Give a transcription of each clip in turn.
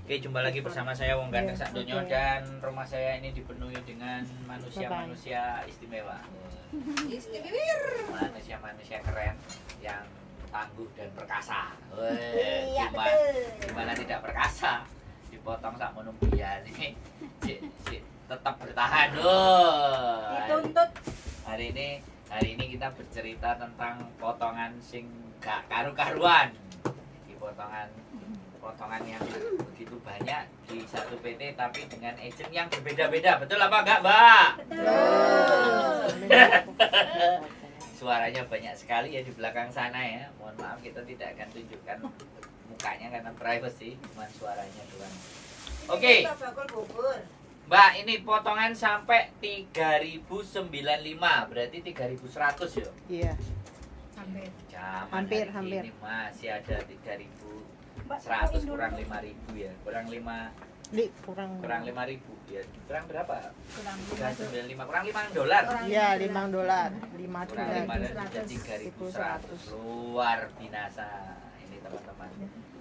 Oke, jumpa lagi bersama saya Wong Ganteng Sakdonyo dan rumah saya ini dipenuhi dengan manusia-manusia istimewa. Manusia-manusia keren yang tangguh dan perkasa. Gimana tidak perkasa? Dipotong sak mono biar ini tetap bertahan. Dituntut. Hari ini kita bercerita tentang potongan sing gak karu-karuan. Di potongan yang begitu banyak di satu PT tapi dengan agent yang berbeda-beda. Betul apa enggak, Mbak? Betul. Suaranya banyak sekali ya di belakang sana ya. Mohon maaf kita tidak akan tunjukkan mukanya karena privacy, cuma suaranya doang. Oke. Mbak, ini potongan sampai 3095, berarti 3100 ya? Iya. Hampir. Ini masih ada 3100 kurang 5000 ya. Kurang 5 kurang 5000 ya. Kurang berapa? Kurang 395 kurang $5. Iya, $5. 5 Kurang dolar. 5 dan sudah 3100. Luar binasa ini teman-teman.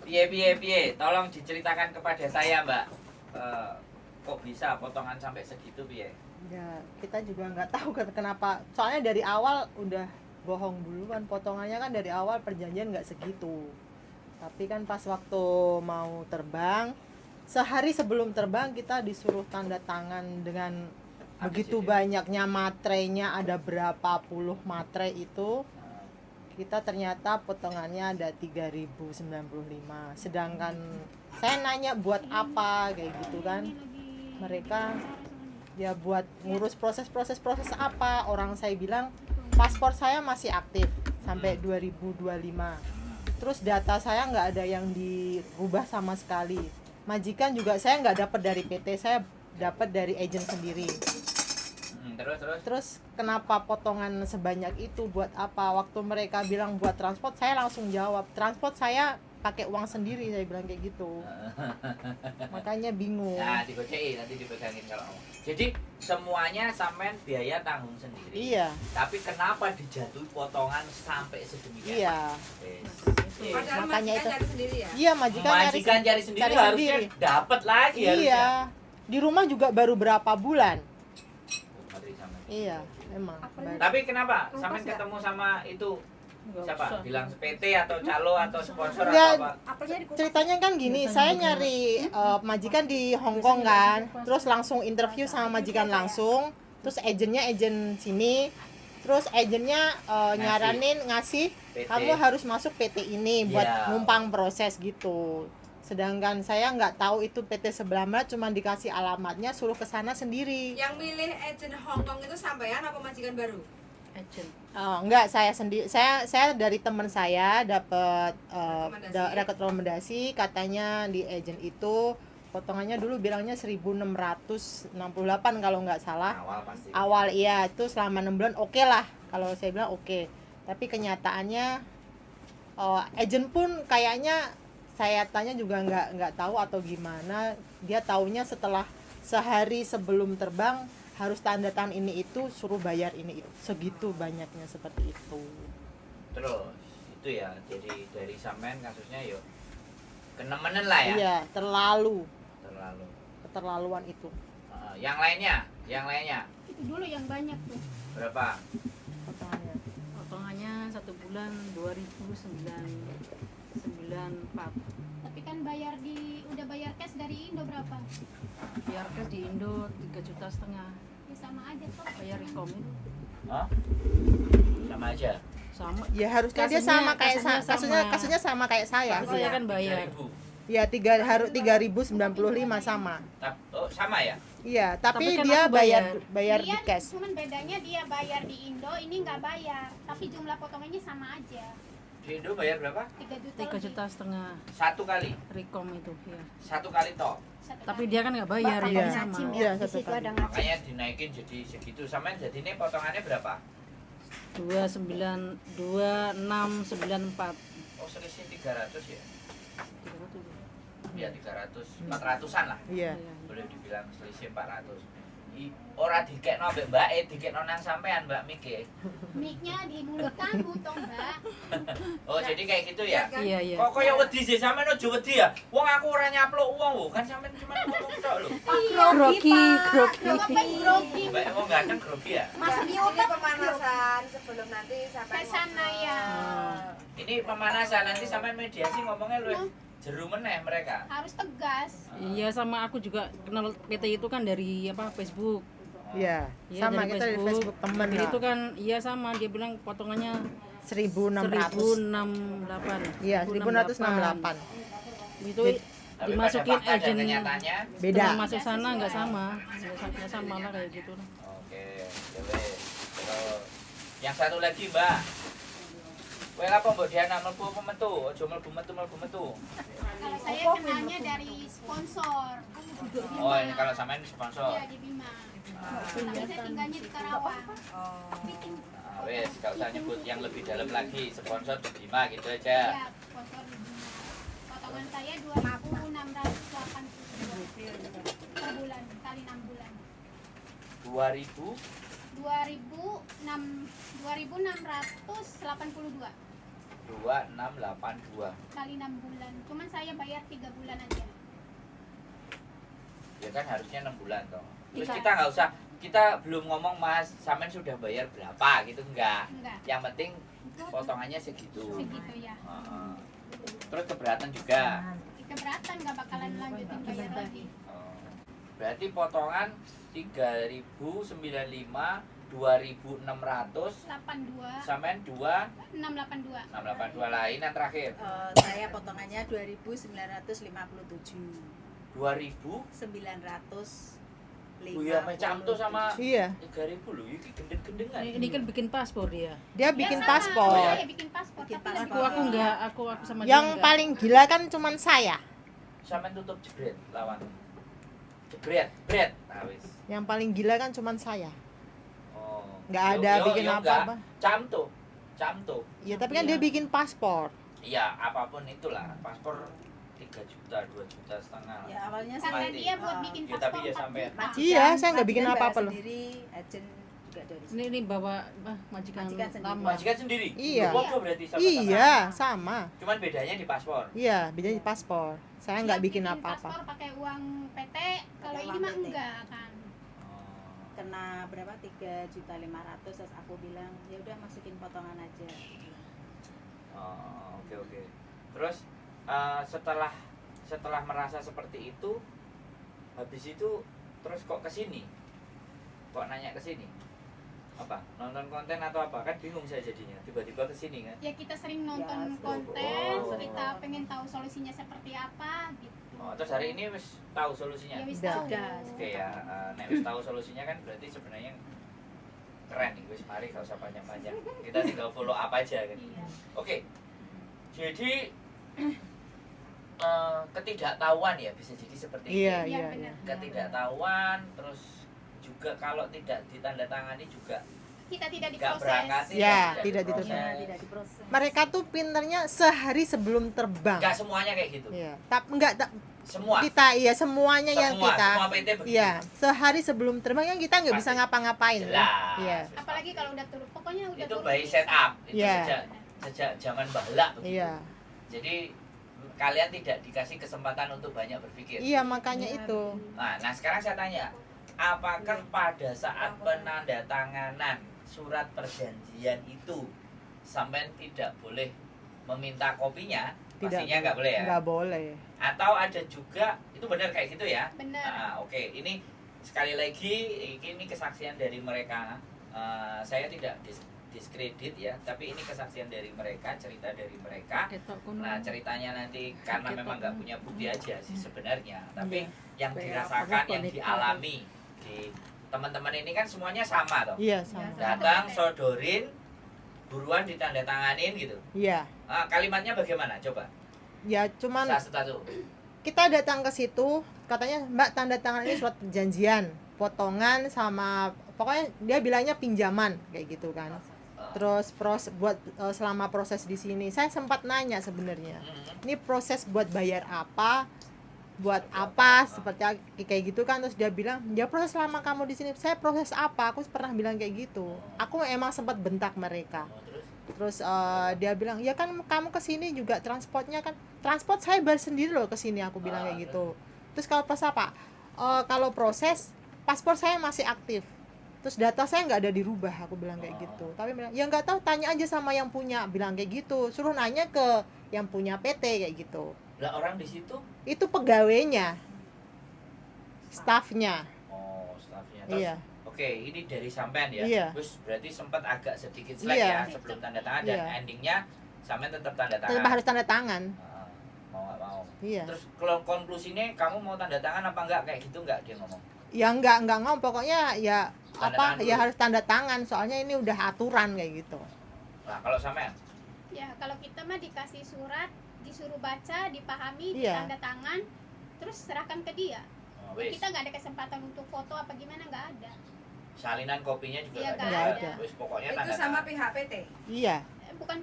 Piye. Tolong diceritakan kepada saya, Mbak. Kok bisa potongan sampai segitu piye? Ya, kita juga nggak tahu kenapa. Soalnya dari awal udah bohong duluan. Potongannya kan dari awal perjanjian nggak segitu. Tapi kan pas waktu mau terbang, sehari sebelum terbang kita disuruh tanda tangan dengan begitu banyaknya matrenya, ada berapa puluh matre itu. Kita ternyata potongannya ada 3095. Sedangkan saya nanya buat apa kayak gitu kan. Mereka ya buat ngurus proses apa. Orang saya bilang paspor saya masih aktif sampai 2025. Terus data saya nggak ada yang dirubah sama sekali. Majikan juga saya nggak dapat dari PT, saya dapat dari agen sendiri. Terus kenapa potongan sebanyak itu buat apa? Waktu mereka bilang buat transport, saya langsung jawab transport saya pakai uang sendiri, saya bilang kayak gitu. Makanya bingung. Nah, digocei nanti dipegangin kalau mau. Jadi semuanya sampean biaya tanggung sendiri. Iya. Tapi kenapa dijatuhi potongan sampai sedemikian? Iya. Padahal Makanya itu. cari sendiri ya? Iya, majikan cari sendiri harusnya dapat lagi harusnya. Iya. Di rumah juga baru berapa bulan. Iya, emang. Tapi kenapa sampean ketemu sama itu siapa? Bilang PT atau calo atau sponsor Enggak, atau apa? ceritanya kan gini, saya nyari majikan di Hong Kong kan, terus langsung interview sama majikan langsung, terus agennya agen sini, terus agennya nyaranin ngasih PT. kamu harus masuk PT ini buat Iya. numpang proses gitu. Sedangkan saya nggak tahu itu PT sebelah mana, cuma dikasih alamatnya, suruh ke sana sendiri. Yang milih agent Hong Kong itu sampean apa majikan baru? Agent. Enggak, saya sendiri. Saya dari teman saya dapat rekomendasi, katanya di agent itu potongannya dulu bilangnya 1668 kalau nggak salah. Awal pasti. Awal iya, itu selama 6 bulan oke lah. Kalau saya bilang oke. Tapi kenyataannya agent pun kayaknya saya tanya juga nggak tahu atau gimana. Dia taunya setelah sehari sebelum terbang harus tanda tangan ini itu, suruh bayar ini itu, segitu banyaknya seperti itu. Terus itu ya, jadi dari sampean kasusnya yo kenemenan lah ya. Iya, terlalu keterlaluan itu. Yang lainnya Itu dulu yang banyak tuh. berapa? Potongannya. Potongannya 1 bulan 2.994. Tapi kan udah bayar cash dari Indo berapa? Biar cash di Indo 3,5 juta. Ya sama aja tuh. Bayar rekom itu Hah? Sama aja. sama. Ya harusnya dia sama kayak kasusnya sama kayak saya. Saya kan bayar. 3.000. Ya 3095 sama. Oh, sama ya? Iya, tapi Tapi kan dia aku bayar di Dia cash. cuman bedanya dia bayar di Indo, ini nggak bayar. Tapi jumlah potongannya sama aja. Di Indo bayar berapa? 3 juta. 3,5 juta Satu kali. rekom itu ya. Satu kali toh. Tapi dia kan nggak bayar Iya. rekom sama. Iya, satu kali. Makanya dinaikin jadi segitu. Sampean jadi ini potongannya berapa? 2694. Oh, selisih 300 ya? Ya 300, 400-an lah. Iya. Boleh dibilang selisih 400. ora dikekno ambek mbake, dikekno nang sampean Mbak Miki. Mic-nya di mulut kamu toh, Mbak. Oh, jadi kayak gitu ya. Iya, iya. Kok koyo wedi sih sampean ojo wedi ya. Wong aku ora nyaplok wong lho, kan sampean cuma ngomong tok lho. Grogi, grogi. Bapak grogi. Mbak wong ganteng grogi ya. Mas ini pemanasan sebelum nanti sampai Ke sana ya. Ini pemanasan nanti sampean mediasi ngomongnya lu jeru meneh mereka. Harus tegas. Iya, sama aku juga kenal PT itu kan dari Facebook. Iya, Iya, sama kita dari Facebook temen Jadi lah. itu kan iya sama dia bilang potongannya 1.600. 1068. Iya, 1.668. Itu Jadi- Tapi dimasukin pada fakta dan agent kenyataannya Beda. setelah masuk sana nggak sama. Nggak sama lah kayak gitu lah. oke, ya wes. Terus yang satu lagi, Mbak. Kowe apa mbok Diana mlebu apa metu? Aja mlebu metu. Kalau saya kenalnya dari sponsor. Oh, ini kalau sampean sponsor. Iya, di Bima. Tapi saya tinggalnya di Karawang. Nah, wes, kalau saya nyebut yang lebih dalam lagi sponsor di Bima gitu aja. Iya, sponsor di Bima. Potongan saya 2.682 per bulan kali 6 bulan. 2000 2.682 2682. kali 6 bulan. Cuman saya bayar 3 bulan aja. Ya kan harusnya 6 bulan toh. Terus Iya. kita nggak usah, kita belum ngomong Mas, sampean sudah bayar berapa gitu enggak. Enggak. Yang penting potongannya segitu. Segitu ya. Heeh. Terus keberatan juga. Keberatan nggak bakalan lanjutin bayar lagi. Oh. Berarti potongan 3.095, 2.600, 82 sampean 2 682. 682 lain yang terakhir. Saya potongannya 2.957. 2.000. 900. Iya, macam tuh sama Iya, 3.000 loh, ini gendeng-gendengan. Ini kan bikin paspor dia. dia bikin Ya, sama. paspor. Saya bikin paspor. Bikin tapi paspor. lebih Aku enggak, aku sama Yang dia enggak. paling gila kan cuman saya. Sampean tutup jebret lawan. Jebret. Nah, wis. Yang paling gila kan cuman saya. Oh. Nggak Yo, ada yo, bikin yo, apa-apa. enggak. Camto. Ya, tapi kan Iya. dia bikin paspor. Iya, apapun itulah. Paspor 3 juta, 2 juta setengah. Ya awalnya karena Mati. dia buat bikin Ya, tapi paspor ya 4 sampai- juta. Iya, saya nggak bikin majikan apa-apa bayar loh. sendiri, agent juga dari sini. Ini bawa majikan Majikan sendiri. lama. Majikan sendiri. Iya. Bodoh berarti sama. Iya, sama. Cuman bedanya di paspor. Iya, bedanya di paspor. Saya nggak Dia bikin apa-apa. paspor pakai uang PT, kalau Pakai ini uang mah PT. enggak kan. Oh. Kena berapa? 3.500.000, terus aku bilang ya udah masukin potongan aja. Oh, oke. Terus setelah merasa seperti itu, habis itu terus kok kesini? Kok nanya kesini? Apa? Nonton konten atau apa? Kan bingung saya jadinya. Tiba-tiba kesini kan? Ya kita sering nonton Ya, konten, oh. kita pengen tahu solusinya seperti apa gitu. Oh, terus hari ini wis tahu solusinya. Ya wis Udah. tahu. Udah. Oke ya, nek wis tahu solusinya kan berarti sebenarnya keren nih, wis mari gak usah panjang-panjang. Kita tinggal follow up aja kan. Iya. Oke. Jadi ketidaktahuan ya bisa jadi seperti itu. Iya, Iya, iya, benar. iya. Ketidaktahuan terus juga kalau tidak ditandatangani juga Kita tidak nggak berangkat diproses. Ya, tidak Ya, diproses. tidak diproses. Mereka tuh pinternya sehari sebelum terbang. Nggak semuanya kayak gitu. Iya, tapi enggak Semua. kita iya semuanya yang kita. Semua PT begitu. Iya, sehari sebelum terbang yang kita nggak bisa Pasti. ngapa-ngapain. Jelas. Iya. Apalagi kalau udah turun, pokoknya udah Itu turun. by setup. Itu Iya. sejak zaman bahla begitu. Iya. Jadi kalian tidak dikasih kesempatan untuk banyak berpikir. Iya, makanya itu. Nah, sekarang saya tanya, apakah pada saat penandatanganan surat perjanjian itu sampai tidak boleh meminta kopinya? Pastinya nggak boleh ya? Nggak boleh. Atau ada juga, itu benar kayak gitu ya? Benar. Oke. Ini sekali lagi, ini kesaksian dari mereka. Saya tidak diskredit ya, tapi ini kesaksian dari mereka, cerita dari mereka. Ketok kono. Nah ceritanya nanti karena Ketok. memang nggak punya bukti aja sih sebenarnya, tapi Iya. yang dirasakan, yang dialami di teman-teman ini kan semuanya sama toh. Iya, sama. Datang, sodorin, buruan ditandatanganin gitu. Iya. Kalimatnya bagaimana? Coba. Ya, cuman Satu-satu. kita datang ke situ, katanya Mbak tanda tangan ini surat perjanjian, potongan sama pokoknya dia bilangnya pinjaman kayak gitu kan. Terus buat selama proses di sini, saya sempat nanya sebenarnya, ini proses buat bayar apa? buat apa seperti kayak gitu kan. Terus dia bilang ya proses selama kamu di sini. Saya proses apa, aku pernah bilang kayak gitu. Aku emang sempat bentak mereka. Terus dia bilang ya kan kamu kesini juga transportnya kan, transport saya bayar sendiri loh kesini, aku bilang kayak gitu. Terus kalau pas apa, kalau proses paspor saya masih aktif, terus data saya nggak ada dirubah, aku bilang kayak gitu. Tapi bilang ya nggak tahu, tanya aja sama yang punya, bilang kayak gitu. Suruh nanya ke yang punya PT kayak gitu. Lah orang di situ? Itu pegawainya, staffnya. Oh, staffnya. Terus, Iya. Oke, ini dari sampean ya. Iya. Terus berarti sempat agak sedikit slack Iya. ya sebelum tanda tangan dan Iya. endingnya sampean tetap tanda tangan. Tetap harus tanda tangan. Mau nggak mau. Iya. Terus kalau konklusinya kamu mau tanda tangan apa enggak kayak gitu enggak dia ngomong? Ya nggak ngomong, pokoknya ya Tanda apa tangan ya dulu. harus tanda tangan, soalnya ini udah aturan kayak gitu. Nah, kalau sampean Ya kalau kita mah dikasih surat, disuruh baca, dipahami, Iya. tanda tangan, terus serahkan ke dia. wis. Kita nggak ada kesempatan untuk foto apa gimana, nggak ada. Salinan kopinya juga Iya, nggak nggak ada. ada. Wis pokoknya Itu tanda sama tangan. pihak PT. Iya, Bukan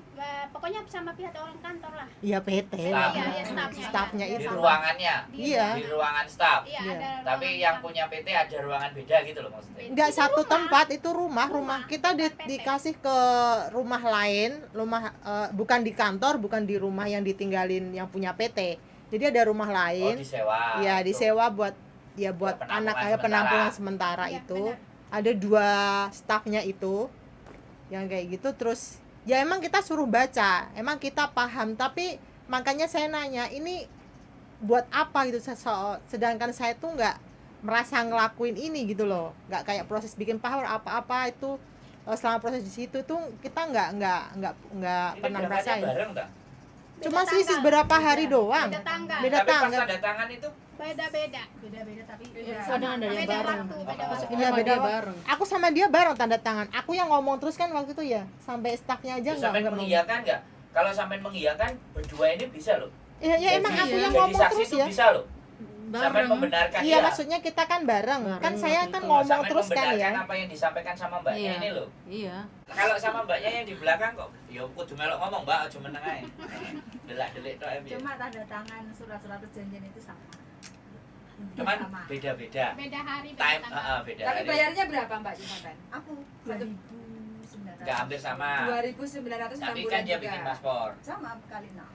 pokoknya sama pihak orang kantor lah. iya PT. Staff. Iya, ya staffnya. Staffnya iya. Di itu. ruangannya, Iya. di ruangan staff. Iya, Iya. ada Tapi ruangan yang staff. punya PT ada ruangan beda gitu loh maksudnya. Nggak Itu satu rumah. tempat, itu rumah. Rumah, Kita bukan PT. dikasih ke rumah lain, bukan di kantor, bukan di rumah yang ditinggalin yang punya PT. Jadi ada rumah Oh, lain. disewa. Ya Itu. disewa buat Buat anak penampungan kayak penampungan sementara Iya, itu. benar. Ada 2 stafnya itu yang kayak gitu. Terus ya emang kita suruh baca, emang kita paham, tapi makanya saya nanya ini buat apa gitu. Sedangkan saya tuh nggak merasa ngelakuin ini gitu loh, nggak kayak proses bikin power apa-apa itu. Selama proses di situ tuh kita nggak Ini pernah berangkatnya merasain. bareng tak? Cuma Beda selisih tanggal. berapa hari doang. Beda tanggal. Beda Tapi pas tanggal. tanda tangan itu Beda-beda. Beda-beda tapi Iya. Kadang ada yang Beda bareng. waktu, beda Oh. waktu. Iya, Sama beda dia waktu. bareng. Aku sama dia bareng tanda tangan. Aku yang ngomong terus kan waktu itu ya, sampai stafnya aja sampai nggak ngomong. mengiyakan nggak? Kalau sampai mengiyakan berdua ini bisa loh. Ya emang Jadi- aku yang jadi ngomong saksi terus itu ya. bisa loh. Sampai Bareng. membenarkan Iya, maksudnya kita kan bareng. Bareng Kan saya waktu kan itu. ngomong sampai terus kan membenarkan ya. apa yang disampaikan sama mbaknya Iya. ini loh. Iya. Kalau sama mbaknya yang di belakang kok, ya kudu melok ngomong mbak, cuma meneng ae. Delak-delik tok ae. cuma tanda tangan surat-surat perjanjian itu sama. Cuman Sama. beda-beda. Beda hari, beda Time, tanggal. beda Tapi hari. bayarnya berapa Mbak Jumatan? Aku 2.900. Nggak hampir sama. 2.900 Tapi 6 kan bulan dia juga. bikin paspor. Sama kali 6.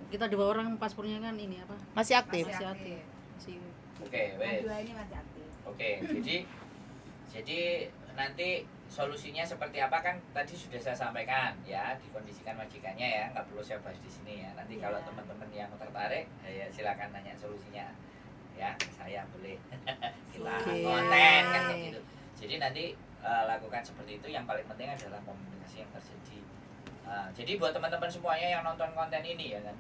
Kita 2 orang paspornya kan ini apa? Masih aktif. Masih Masih aktif. Masih Oke, Yang wes. 2 ini masih aktif. Oke, jadi nanti solusinya seperti apa kan tadi sudah saya sampaikan ya, dikondisikan majikannya ya, nggak perlu saya bahas di sini ya. Nanti Iya. kalau teman-teman yang tertarik ya silakan nanya solusinya ya, saya boleh kita Oke. konten kan kayak gitu. Jadi nanti lakukan seperti itu. Yang paling penting adalah komunikasi yang terjadi. Jadi buat teman-teman semuanya yang nonton konten ini ya kan,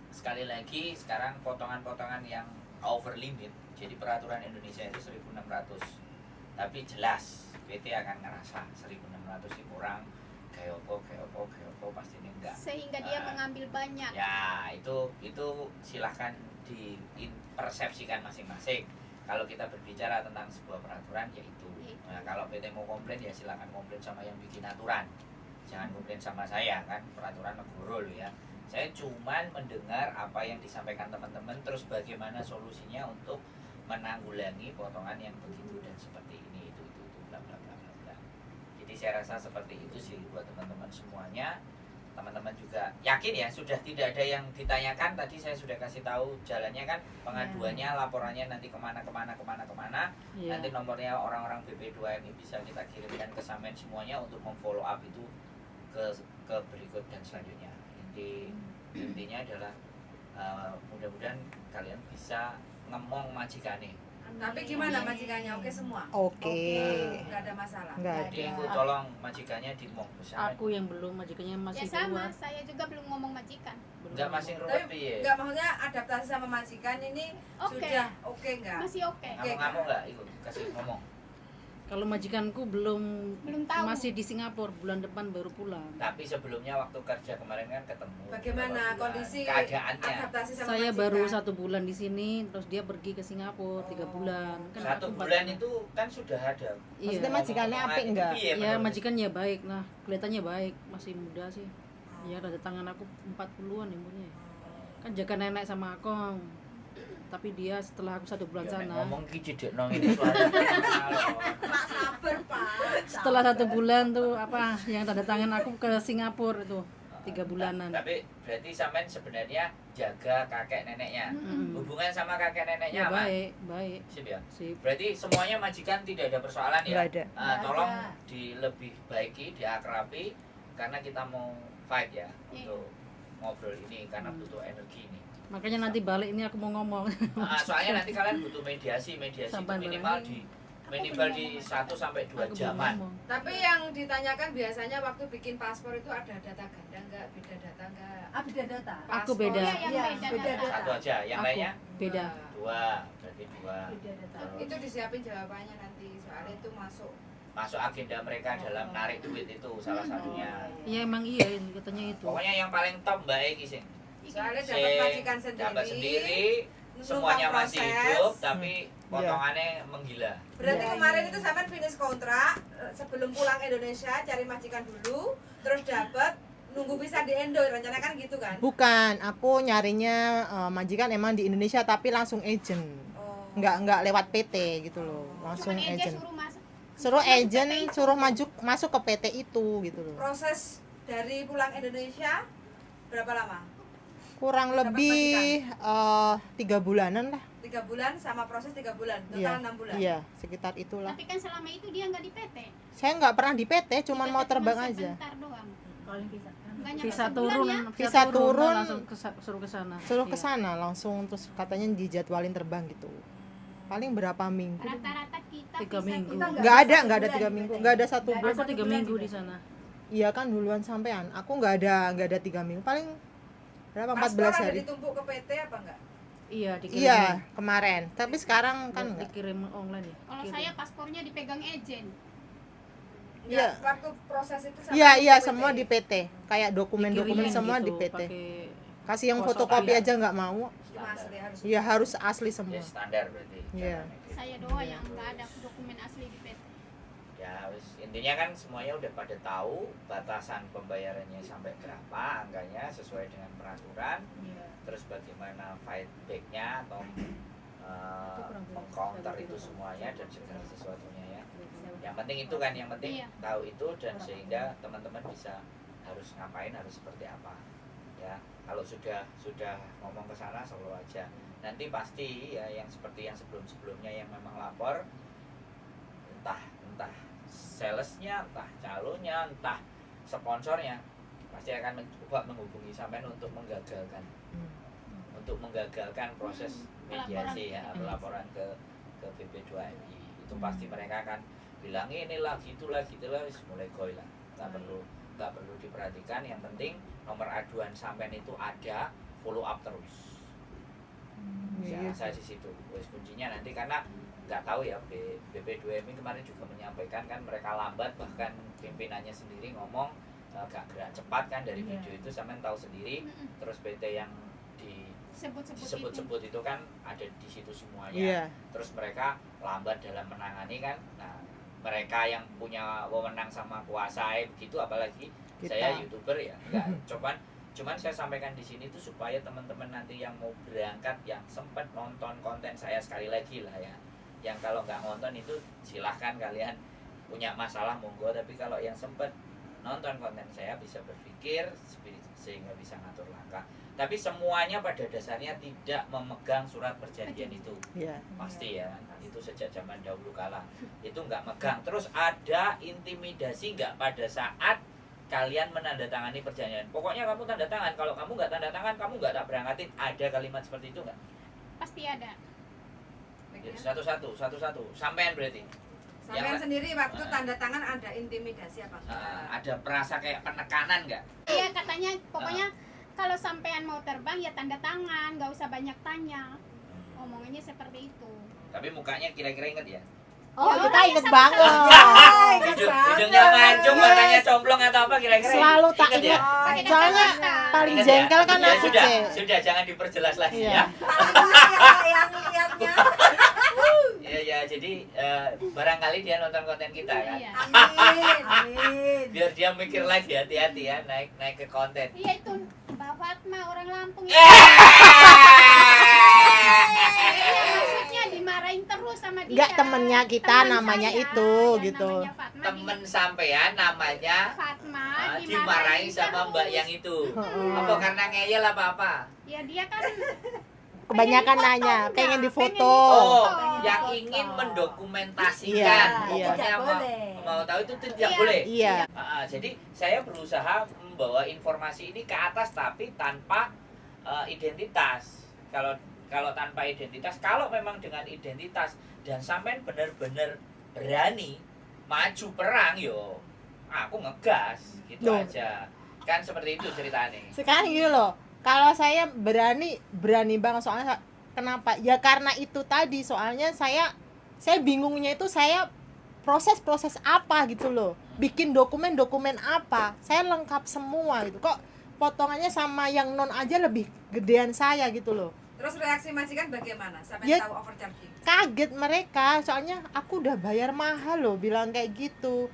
sekali lagi sekarang potongan-potongan yang over limit. Jadi peraturan Indonesia itu 1.600. Tapi jelas PT akan ngerasa 1.600 sih kurang. Kayak opo pasti ini enggak. Sehingga dia Ah. mengambil banyak. Ya, itu silahkan dipersepsikan masing-masing. Kalau kita berbicara tentang sebuah peraturan yaitu. Nah, kalau PT mau komplain ya silakan komplain sama yang bikin aturan. Jangan komplain sama saya kan, peraturan negara loh ya. Saya cuman mendengar apa yang disampaikan teman-teman, terus bagaimana solusinya untuk menanggulangi potongan yang begitu dan seperti ini itu bla bla bla bla bla. Jadi saya rasa seperti itu sih buat teman-teman semuanya. Teman-teman juga yakin ya sudah tidak ada yang ditanyakan, tadi saya sudah kasih tahu jalannya kan, pengaduannya, laporannya nanti kemana. Iya. Nanti nomornya orang-orang BP2M ini bisa kita kirimkan ke Samen semuanya untuk memfollow up itu ke berikut dan selanjutnya. Intinya adalah mudah-mudahan kalian bisa ngemong majikane. Tapi gimana majikannya? Oke semua? Oke. Nggak ada masalah. Nggak Jadi ada. ibu tolong majikannya dimong bersama. Aku yang belum, majikannya Ya masih sama, keluar. saya juga belum ngomong majikan. Belum. Enggak masing ruwet piye? Enggak, maksudnya adaptasi sama majikan ini Oke. sudah oke enggak? Masih oke. Ngamuk-ngamuk enggak? Ikut kasih ngomong. Kalau majikanku belum tahu. masih di Singapura, bulan depan baru pulang. Tapi sebelumnya waktu kerja kemarin kan ketemu. Bagaimana beberapa bulan. kondisi keadaannya? adaptasi sama Saya majikan? baru 1 bulan di sini, terus dia pergi ke Singapura 3 bulan. Kan 1 aku 4 bulan itu kan sudah ada. Iya. Maksudnya majikannya Ngomong-ngomong apik itu enggak? piye Ya menurut? majikannya baik, nah kelihatannya baik, masih muda sih. Ya rada tangan aku 40-an umurnya. Kan jaga nenek sama akong. tapi dia setelah aku 1 bulan Ya, nek sana, ngomong ki jedekno ini suara. Pak sabar, Pak. setelah 1 bulan tuh apa yang tanda tangan aku ke Singapura itu 3 bulanan. Tapi berarti sampean sebenarnya jaga kakek neneknya. Mm-mm. Hubungan sama kakek neneknya Ya aman? baik. Sip ya. Sip. Berarti semuanya majikan tidak ada persoalan ya? Nggak ada. Ah, Nggak tolong ada. dilebih baiki, diakrabi karena kita mau fight ya Iya. untuk ngobrol ini karena butuh energi ini. Makanya nanti balik ini aku mau ngomong. Soalnya nanti kalian butuh mediasi itu Sampai minimal di 1 sampai 2 Aku belum jaman. ngomong. Tapi yang ditanyakan biasanya waktu bikin paspor itu ada data ganda nggak, beda data nggak? Beda data. Aku Paspor. beda. Iya, yang Iya, beda. beda. data. Satu aja, yang Aku. lainnya Beda. 2, berarti 2. Beda data. Itu disiapin jawabannya nanti, soalnya itu masuk. Masuk agenda mereka dalam narik duit itu salah satunya. Ya emang iya katanya itu. Pokoknya yang paling top Mbak Eki sih. Soalnya Sing dapat majikan sendiri. dapat sendiri, numpang semuanya masih proses. hidup tapi potongannya menggila. Berarti Iya, kemarin iya. itu sampai finish kontrak sebelum pulang Indonesia cari majikan dulu, terus dapat nunggu bisa di Indo, rencana kan gitu kan? Bukan, aku nyarinya majikan emang di Indonesia tapi langsung agent. Oh. Nggak lewat PT gitu loh, langsung Cuman aja agent. suruh masuk. Suruh Masuk ke agent, PT itu. suruh masuk ke PT itu gitu loh. Proses dari pulang Indonesia berapa lama? Kurang Dapat lebih 3 bulanan lah. 3 bulan sama proses 3 bulan, total Iya, 6 bulan. iya, sekitar itulah. Tapi kan selama itu dia nggak di PT. Saya nggak pernah di PT, Di cuman PT mau cuma terbang aja. sebentar doang. Kalau yang bisa. Nggak nyampe Visa sebulan turun, ya. Visa turun, langsung suruh ke sana. Suruh ke Iya. sana langsung, terus katanya dijadwalin terbang gitu. Paling berapa minggu? Rata-rata kita 3 visa minggu. turun. Nggak ada 1 bulan 3 di minggu, PT. nggak ada 1 Nggak bulan. Aku 3 1 bulan minggu di di PT. sana. Iya kan duluan sampean. Aku nggak ada 3 minggu, paling berapa? Paspor 14 ada hari. ditumpuk ke PT apa enggak? Iya, dikirim. Iya, kemarin. Tapi sekarang kan nggak. dikirim online ya. Kalau Kirim. saya paspornya dipegang agent. Iya. Waktu proses itu sama Iya, PT. semua di PT. Kayak dokumen-dokumen Dikirim semua gitu, di PT. pakai Kasih yang Kosong fotokopi aja. aja nggak mau. Cuma asli harus. Iya, harus asli semua. Ya standar berarti. Iya. caranya. Saya doang yang nggak ada dokumen asli di PT. Ya wis, intinya kan semuanya udah pada tahu batasan pembayarannya sampai berapa angkanya sesuai dengan peraturan. Iya. Terus bagaimana fight back-nya atau counter itu semuanya dan segala sesuatunya ya. Yang penting itu kan, yang penting Iya. tahu itu dan sehingga teman-teman bisa harus ngapain, harus seperti apa. Ya, kalau sudah ngomong ke sana selalu aja. Nanti pasti ya yang seperti yang sebelum-sebelumnya yang memang lapor entah salesnya, entah calonnya, entah sponsornya pasti akan mencoba menghubungi sampean untuk menggagalkan proses mediasi ya, pelaporan ke BP2MI. Itu pasti mereka akan bilang inilah gitulah wis mulai goy lah. Nggak perlu diperhatikan, yang penting nomor aduan sampean itu ada, follow up terus. Iya. Saya di situ wis kuncinya nanti, karena nggak tahu ya BP2MI kemarin juga menyampaikan kan mereka lambat, bahkan pimpinannya sendiri ngomong gak gerak cepat kan dari Iya. video itu sampean tahu sendiri. Terus PT yang disebut-sebut itu kan ada di situ semuanya. Iya. Terus mereka lambat dalam menangani kan. Nah, mereka yang punya wewenang sama kuasa begitu, apalagi Kita. saya YouTuber ya. Enggak, cuman saya sampaikan di sini tuh supaya teman-teman nanti yang mau berangkat yang sempat nonton konten saya, sekali lagi lah ya. Yang kalau nggak nonton itu silahkan, kalian punya masalah monggo, tapi kalau yang sempat nonton konten saya bisa berpikir sehingga bisa ngatur langkah. Tapi semuanya pada dasarnya tidak memegang surat perjanjian itu. Iya. Pasti ya, itu sejak zaman dahulu kala itu nggak megang. Terus ada intimidasi nggak pada saat kalian menandatangani perjanjian? Pokoknya kamu tanda tangan, kalau kamu nggak tanda tangan kamu nggak tak berangkatin. Ada kalimat seperti itu nggak? Pasti ada. Ya, satu-satu sampean berarti. Sampean Yang- sendiri waktu tanda tangan ada intimidasi apa enggak? Ada perasa kayak penekanan nggak? Iya, katanya pokoknya kalau sampean mau terbang ya tanda tangan, nggak usah banyak tanya. Omongannya seperti itu. Tapi mukanya kira-kira inget ya? Oh, Ya, kita orang inget yang banget. Hidungnya mancung, matanya comblong atau apa kira-kira? Selalu tak Inget inget. Pakai Soalnya kacamata. paling Ingat jengkel kan ya, aku, sudah, Cek. sudah jangan diperjelas lagi Iya. ya. yang lihatnya. Ya, jadi barangkali dia nonton konten kita kan. Iya. Amin. Biar dia mikir lagi, hati-hati ya naik ke konten. Iya itu Mbak Fatma orang Lampung Eh! Kayaknya maksudnya dimarahin terus sama dia. Nggak, temennya kita Temen namanya saya, itu, yang gitu. namanya Fatma, Temen sampean namanya Fatma dimarahin sama terus. mbak yang itu. Heeh. Apa karena ngeyel apa? Ya dia kan Kebanyakan pengen nanya, difoto, pengen udah. difoto. Oh, Pengen yang difoto. ingin mendokumentasikan. Iya, iya. Pokoknya Tidak mau, boleh. mau tahu itu tidak Iya. boleh. Iya. Jadi saya berusaha membawa informasi ini ke atas tapi tanpa identitas. Kalau tanpa identitas, kalau memang dengan identitas dan sampean benar-benar berani maju perang, yo aku ngegas gitu Loh. aja. Kan seperti itu ceritanya. Sekarang gini loh, kalau saya berani banget, soalnya kenapa? Ya karena itu tadi, soalnya saya bingungnya itu saya proses apa gitu loh, bikin dokumen apa, saya lengkap semua gitu, kok potongannya sama yang non aja lebih gedean saya gitu loh. Terus reaksi majikan bagaimana? Sampai Ya, tahu overcharging. kaget mereka, soalnya aku udah bayar mahal loh, bilang kayak gitu,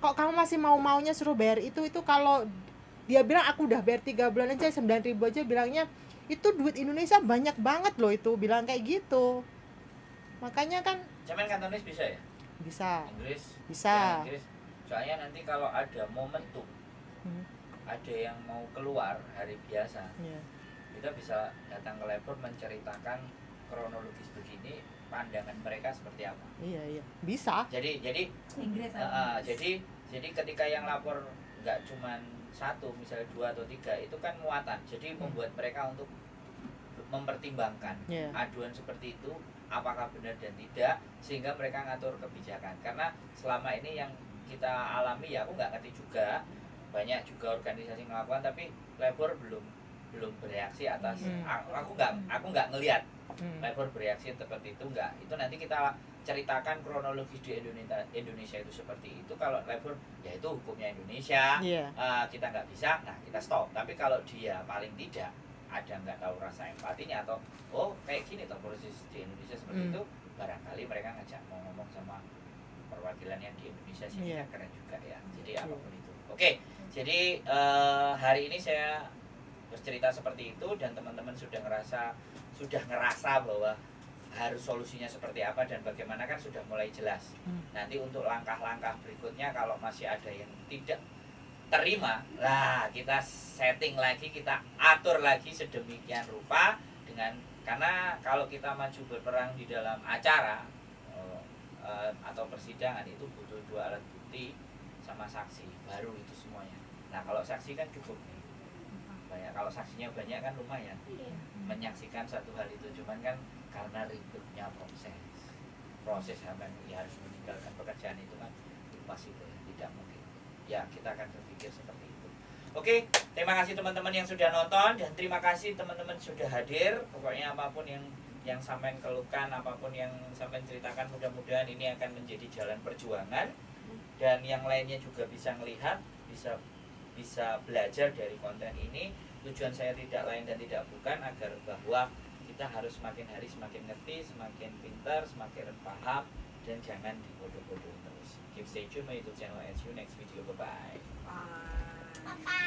kok kamu masih maunya suruh bayar itu kalau dia bilang aku udah bayar 3 bulan aja 9.000 aja, bilangnya itu duit Indonesia banyak banget loh, itu bilang kayak gitu. Makanya kan Cuman kantonis bisa ya? bisa Inggris? Ya, Inggris. Soalnya nanti kalau ada momentum, Hmm. ada yang mau keluar hari biasa, ya. kita bisa datang ke labor menceritakan kronologis begini, pandangan mereka seperti apa. Iya bisa. Jadi Inggris jadi ketika yang lapor nggak cuman satu, misalnya 2 atau 3, itu kan muatan. Jadi membuat mereka untuk mempertimbangkan Iya. aduan seperti itu apakah benar dan tidak, sehingga mereka ngatur kebijakan. Karena selama ini yang kita alami, ya aku nggak ngerti juga, banyak juga organisasi melakukan tapi labor belum bereaksi atas. Aku nggak ngelihat Hmm. labor bereaksi seperti itu, enggak. Itu nanti kita ceritakan kronologis di Indonesia itu seperti itu. Kalau labor, ya itu hukumnya Indonesia. Iya. Kita nggak bisa, nah kita stop. Tapi kalau dia paling tidak ada nggak tahu rasa empatinya, atau oh kayak gini toh proses di Indonesia seperti itu, barangkali mereka ngajak mau ngomong sama perwakilan yang di Indonesia sini. Iya. Keren juga ya. Jadi apapun itu. Oke, jadi hari ini saya bercerita seperti itu, dan teman-teman sudah ngerasa bahwa harus solusinya seperti apa dan bagaimana, kan sudah mulai jelas. Nanti untuk langkah-langkah berikutnya kalau masih ada yang tidak terima, lah kita setting lagi, kita atur lagi sedemikian rupa karena kalau kita maju berperang di dalam acara atau persidangan itu butuh 2 alat bukti sama saksi, baru itu semuanya. Nah kalau saksi kan cukup nih, banyak. Kalau saksinya banyak kan lumayan menyaksikan satu hal itu, cuman kan karena ribetnya proses sampai ya harus meninggalkan pekerjaan itu kan impossible, tidak mungkin. Ya kita akan berpikir seperti itu. Oke, terima kasih teman-teman yang sudah nonton, dan terima kasih teman-teman sudah hadir. Pokoknya apapun yang sampean keluhkan, apapun yang sampean ceritakan, mudah-mudahan ini akan menjadi jalan perjuangan, dan yang lainnya juga bisa melihat, bisa belajar dari konten ini. Tujuan saya tidak lain dan tidak bukan agar bahwa kita harus semakin hari semakin ngerti, semakin pintar, semakin paham, dan jangan dibodoh-bodoh terus. Keep stay tune my YouTube channel. See you next video. Bye bye. Bye.